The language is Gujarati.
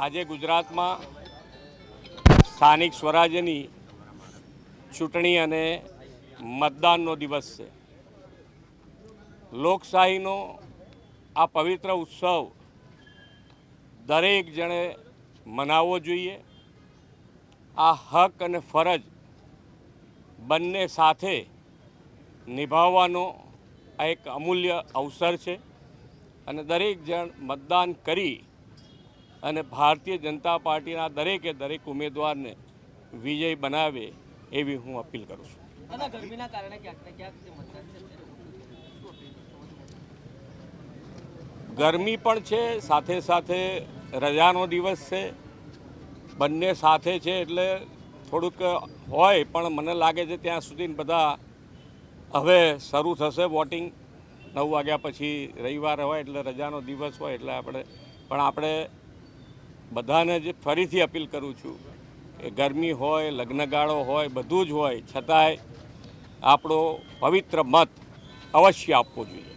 આજે ગુજરાતમાં સ્થાનિક સ્વરાજ્યની ચૂંટણી અને મતદાનનો દિવસ છે। લોકશાહીનો આ પવિત્ર ઉત્સવ દરેક જણે મનાવવો જોઈએ। આ હક અને ફરજ બંને સાથે નિભાવવાનો આ એક અમૂલ્ય અવસર છે અને દરેક જણ મતદાન કરી અને ભારતીય જનતા પાર્ટીના દરેકે દરેક ઉમેદવારને વિજય બનાવે એવી હું અપીલ કરું છું। ગરમી પણ છે, સાથે સાથે રજાનો દિવસ છે, બંને સાથે છે એટલે થોડુંક હોય, પણ મને લાગે છે ત્યાં સુધી બધા હવે શરૂ થશે વોટિંગ 9 વાગ્યા પછી। રવિવાર હોય એટલે રજાનો દિવસ હોય એટલે આપણે બધાને જ ફરીથી અપીલ કરું છું કે ગરમી હોય, લગ્નગાળો હોય, બધું જ હોય, છતાંય આપણો પવિત્ર મત અવશ્ય આપવો જોઈએ।